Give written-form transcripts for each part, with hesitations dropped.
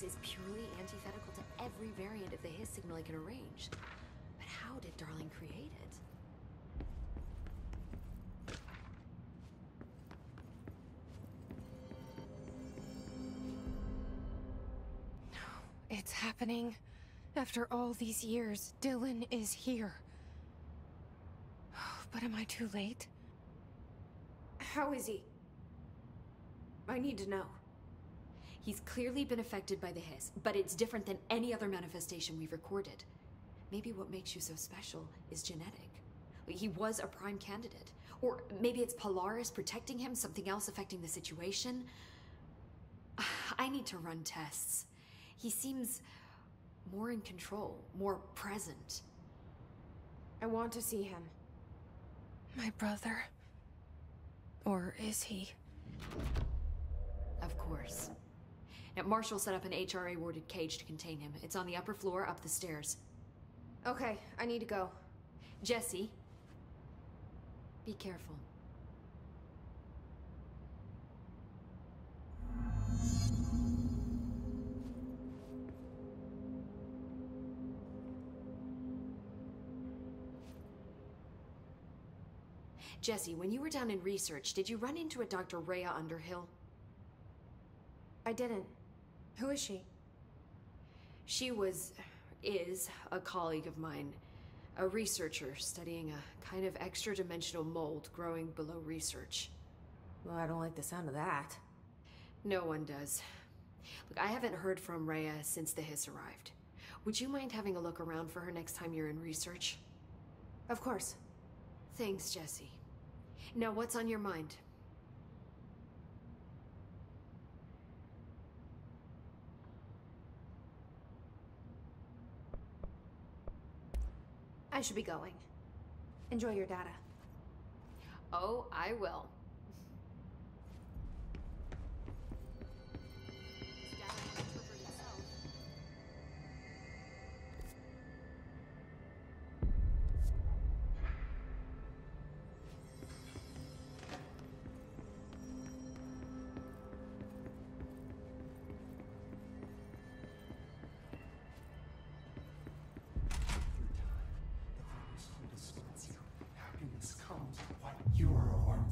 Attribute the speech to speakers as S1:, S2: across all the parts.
S1: Hiss is purely antithetical to every variant of the Hiss signal I can arrange. But how did Darling create it?
S2: It's happening. After all these years, Dylan is here. But am I too late?
S1: How is he? I need to know. He's clearly been affected by the Hiss, but it's different than any other manifestation we've recorded. Maybe what makes you so special is genetic. He was a prime candidate. Or maybe it's Polaris protecting him, something else affecting the situation. I need to run tests. He seems more in control, more present.
S2: I want to see him. My brother. Or is he?
S1: Of course. Now, Marshall set up an HRA-warded cage to contain him. It's on the upper floor, up the stairs.
S2: Okay, I need to go.
S1: Jesse, be careful. Jesse, when you were down in research, did you run into a Dr. Rhea Underhill?
S2: I didn't. Who is she?
S1: She is a colleague of mine. A researcher studying a kind of extra-dimensional mold growing below research.
S2: Well, I don't like the sound of that.
S1: No one does. Look, I haven't heard from Rhea since the Hiss arrived. Would you mind having a look around for her next time you're in research?
S2: Of course.
S1: Thanks, Jesse. Now, what's on your mind?
S2: I should be going. Enjoy your data.
S1: Oh, I will.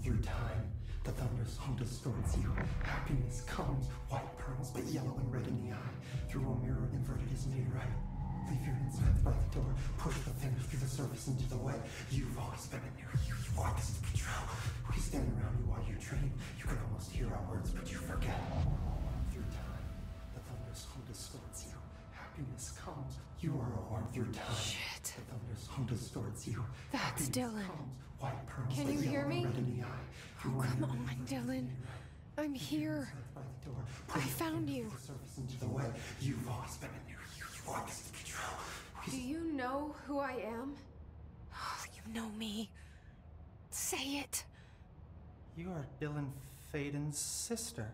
S3: Through time, the thunder's hum distorts you. Happiness comes, white pearls, but yellow and red in the eye. Through a mirror inverted is made right. Leave your insides by the door, push the fingers through the surface into the wet. You've always been a near you want this to be true. We stand around you while you dream. You can almost hear our words, but you forget. Through time, the thunder's hum distorts you. Happiness comes, you are a worm through time.
S2: Shit.
S3: The thunder's hum distorts you.
S2: That's
S3: Happiness
S2: Dylan.
S3: comes, white pearls,
S2: Can
S3: but
S2: you hear
S3: yellow and
S2: me?
S3: red in the eye.
S2: Oh, come on, Dylan. I'm here. I found you.
S3: Into the way. You've always been a near you. You want this to be true.
S2: Do you know who I am? Oh, you know me. Say it.
S4: You are Dylan Faden's sister.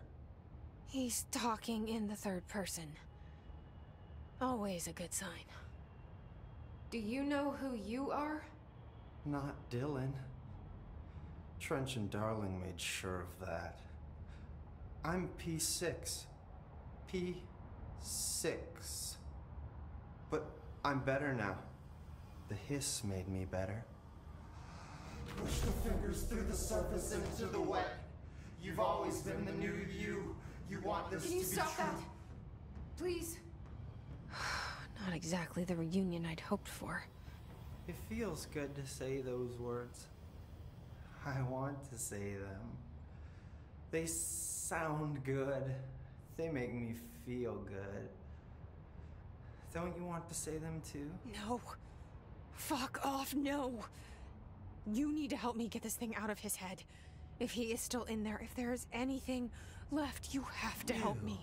S2: He's talking in the third person. Always a good sign. Do you know who you are?
S4: Not Dylan. Trench and Darling made sure of that. I'm P6. P6. But I'm better now. The Hiss made me better.
S3: Push the fingers through the surface into the wet. You've always been the new you. You want this
S2: Can you
S3: to be
S2: stop
S3: true.
S2: that? Please. Not exactly the reunion I'd hoped for.
S4: It feels good to say those words. I want to say them. They sound good. They make me feel good. Don't you want to say them too?
S2: No. Fuck off, no. You need to help me get this thing out of his head. If he is still in there, if there is anything left, you have to help me.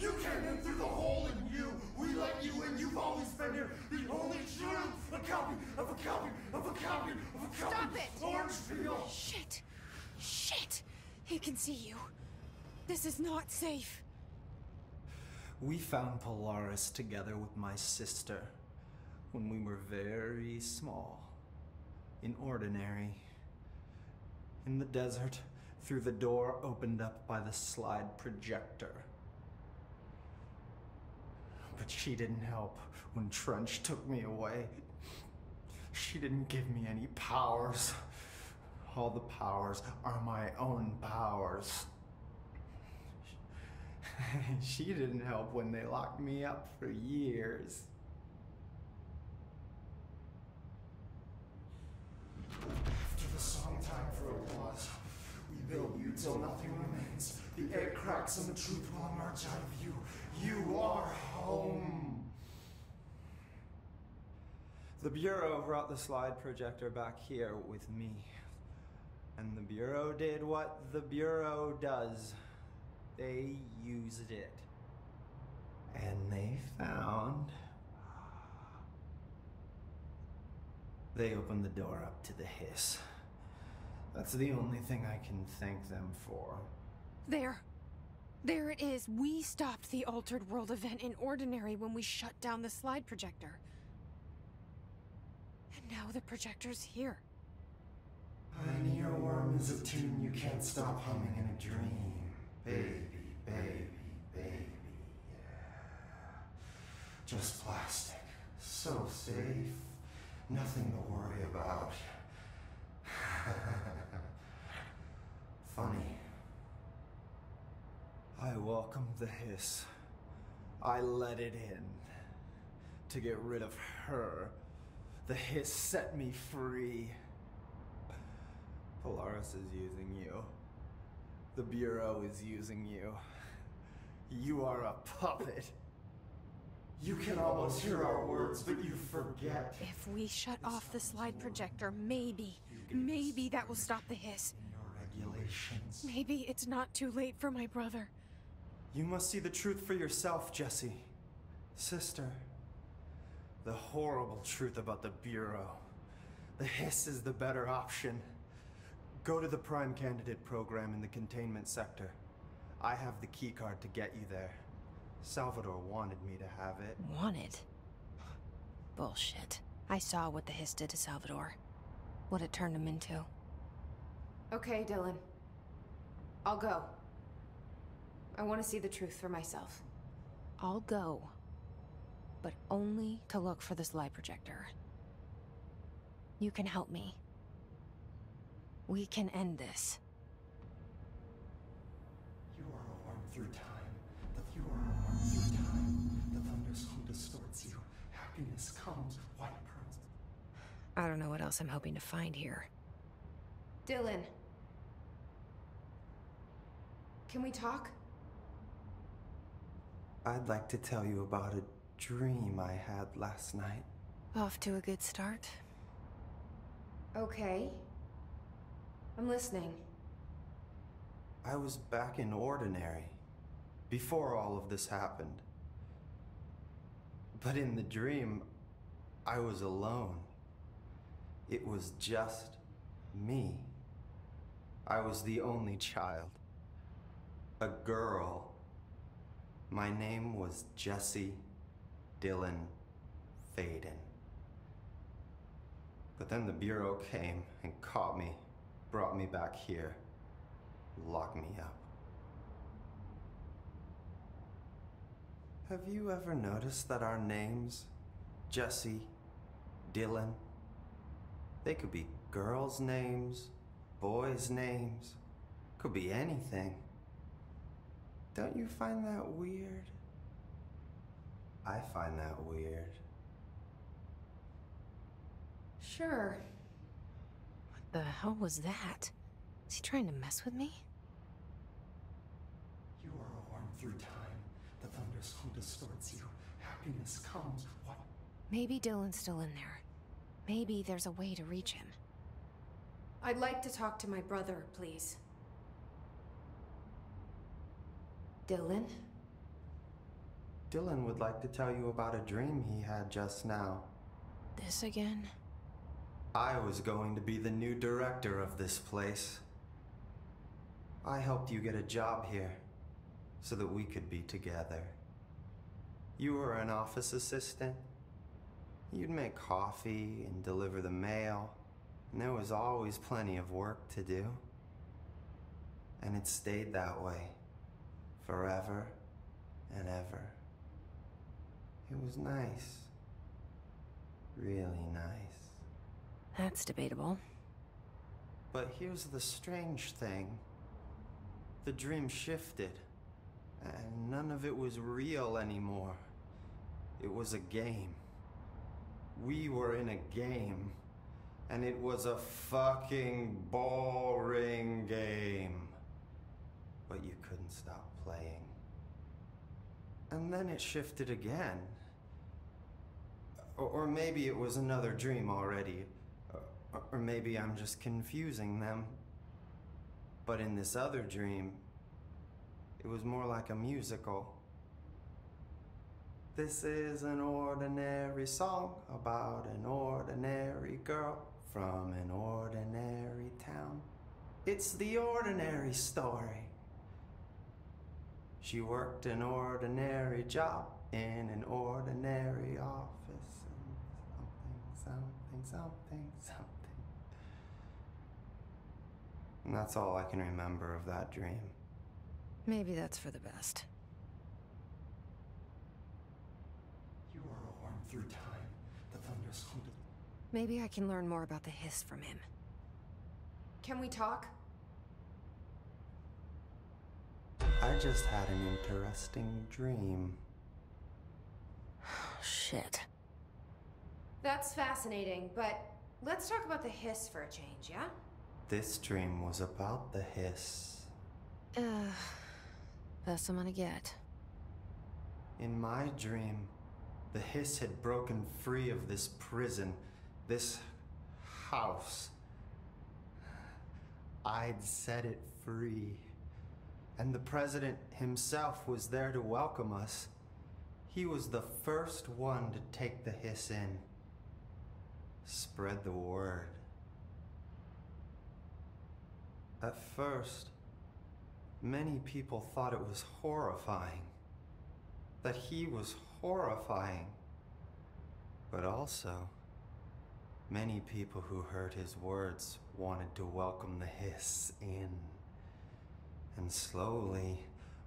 S3: You came in through the hole in you. We let you in. You've always been here. The only truth. A copy of a copy of a copy of a copy.
S2: Stop it!
S3: Orange peel.
S2: Shit. Shit. He can see you. This is not safe.
S4: We found Polaris together with my sister when we were very small, in Ordinary, in the desert, through the door opened up by the slide projector. But she didn't help when Trench took me away. She didn't give me any powers. All the powers are my own powers. She didn't help when they locked me up for years.
S3: After the song time for applause, we build you till nothing remains. The air cracks and the truth will emerge out of you. You are home.
S4: The Bureau brought the slide projector back here with me. And the Bureau did what the Bureau does. They used it. And they found... They opened the door up to the hiss. That's the only thing I can thank them for.
S2: There. There it is. We stopped the Altered World event in Ordinary when we shut down the slide projector. And now the projector's here.
S3: An earworm is a tune you can't stop humming in a dream. Baby, baby, baby, yeah. Just plastic. So safe. Nothing to worry about. Funny.
S4: I welcomed the hiss. I let it in. To get rid of her. The hiss set me free. Polaris is using you. The Bureau is using you. You are a puppet.
S3: You can almost hear our words, but you forget.
S2: If we shut off the slide projector, maybe that will stop the hiss.
S3: Your regulations.
S2: Maybe it's not too late for my brother.
S4: You must see the truth for yourself, Jessie. Sister. The horrible truth about the Bureau. The hiss is the better option. Go to the Prime Candidate program in the containment sector. I have the keycard to get you there. Salvador wanted me to have it.
S2: Wanted? Bullshit. I saw what the hiss did to Salvador. What it turned him into.
S1: Okay, Dylan. I'll go. I want to see the truth for myself.
S2: I'll go. But only to look for the slide projector. You can help me. We can end this.
S3: You are a worm through time. You are a worm through time. The thunderstorm distorts you. Happiness comes, white pearls.
S2: I don't know what else I'm hoping to find here.
S1: Dylan. Can we talk?
S4: I'd like to tell you about a dream I had last night.
S2: Off to a good start.
S1: Okay. I'm listening.
S4: I was back in Ordinary, before all of this happened. But in the dream, I was alone. It was just me. I was the only child. A girl. My name was Jessie Dylan Faden. But then the Bureau came and caught me, brought me back here, locked me up. Have you ever noticed that our names, Jessie, Dylan, they could be girls' names, boys' names, could be anything. Don't you find that weird? I find that weird.
S1: Sure.
S2: What the hell was that? Is he trying to mess with me?
S3: You are a worm through time. The thunderstorm distorts you. Happiness comes, what?
S2: Maybe Dylan's still in there. Maybe there's a way to reach him.
S1: I'd like to talk to my brother, please. Dylan?
S4: Dylan would like to tell you about a dream he had just now.
S2: This again?
S4: I was going to be the new director of this place. I helped you get a job here, so that we could be together. You were an office assistant. You'd make coffee and deliver the mail, and there was always plenty of work to do. And it stayed that way. Forever and ever. It was nice. Really nice.
S2: That's debatable.
S4: But here's the strange thing. The dream shifted, and none of it was real anymore. It was a game. We were in a game, and it was a fucking boring game. But you couldn't stop playing. And then it shifted again. Or maybe it was another dream already. Or maybe I'm just confusing them. But in this other dream, it was more like a musical. This is an ordinary song about an ordinary girl from an ordinary town. It's the ordinary story. She worked an ordinary job in an ordinary office. And something. And that's all I can remember of that dream.
S2: Maybe that's for the best.
S3: You are a worm through time. The thunder's haunted.
S2: Maybe I can learn more about the hiss from him.
S1: Can we talk?
S4: I just had an interesting dream.
S2: Shit.
S1: That's fascinating, but let's talk about the hiss for a change, yeah?
S4: This dream was about the hiss.
S2: Best I'm gonna get.
S4: In my dream, the hiss had broken free of this prison, this house. I'd set it free. And the president himself was there to welcome us. He was the first one to take the hiss in. Spread the word. At first, many people thought it was horrifying. That he was horrifying. But also, many people who heard his words wanted to welcome the hiss in. And slowly,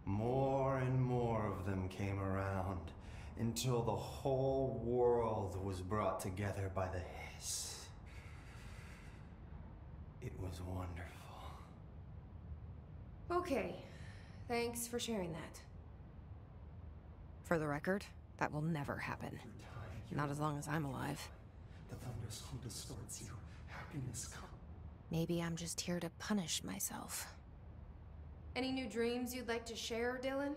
S4: more and more of them came around until the whole world was brought together by the hiss. It was wonderful.
S1: Okay. Thanks for sharing that.
S2: For the record, that will never happen.
S3: Through time, you
S2: Not as long as I'm alive.
S3: The thunder's home distorts you. Happiness comes.
S2: Maybe I'm just here to punish myself.
S1: Any new dreams you'd like to share, Dylan?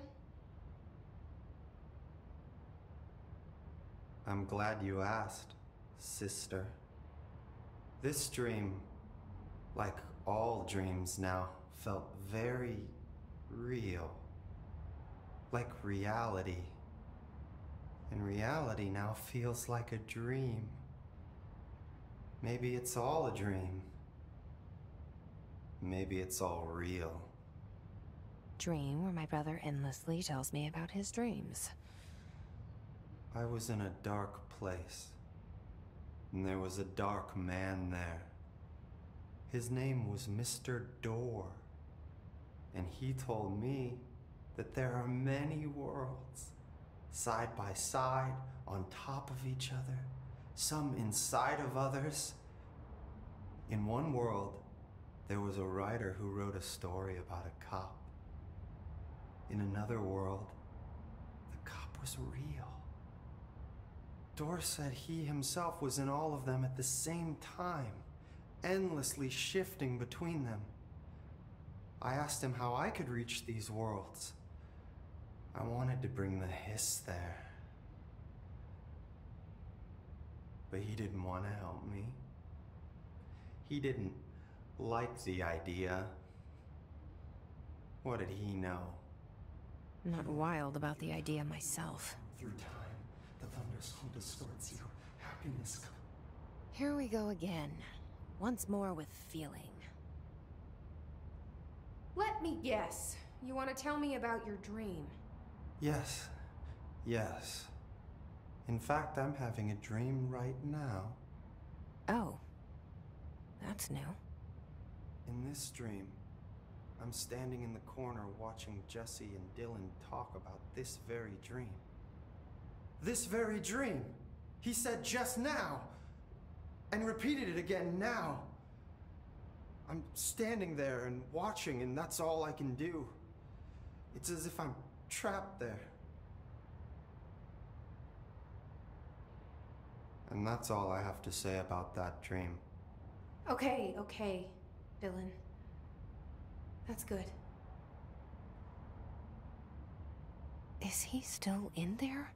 S4: I'm glad you asked, sister. This dream, like all dreams now, felt very real. Like reality. And reality now feels like a dream. Maybe it's all a dream. Maybe it's all real.
S2: Dream where my brother endlessly tells me about his dreams.
S4: I was in a dark place, and there was a dark man there. His name was Mr. Door, and he told me that there are many worlds, side by side, on top of each other, some inside of others. In one world, there was a writer who wrote a story about a cop. In another world, the cop was real. Door said he himself was in all of them at the same time, endlessly shifting between them. I asked him how I could reach these worlds. I wanted to bring the hiss there. But he didn't want to help me. He didn't like the idea. What did he know?
S2: I'm not wild about the idea myself.
S3: Through time, the thunder's home distorts you. Happiness comes.
S2: Here we go again. Once more with feeling.
S1: Let me guess. You want to tell me about your dream?
S4: Yes. Yes. In fact, I'm having a dream right now.
S2: Oh. That's new.
S4: In this dream, I'm standing in the corner watching Jesse and Dylan talk about this very dream. This very dream! He said just now! And repeated it again now! I'm standing there and watching, and that's all I can do. It's as if I'm trapped there. And that's all I have to say about that dream.
S2: Okay, Dylan. That's good. Is he still in there?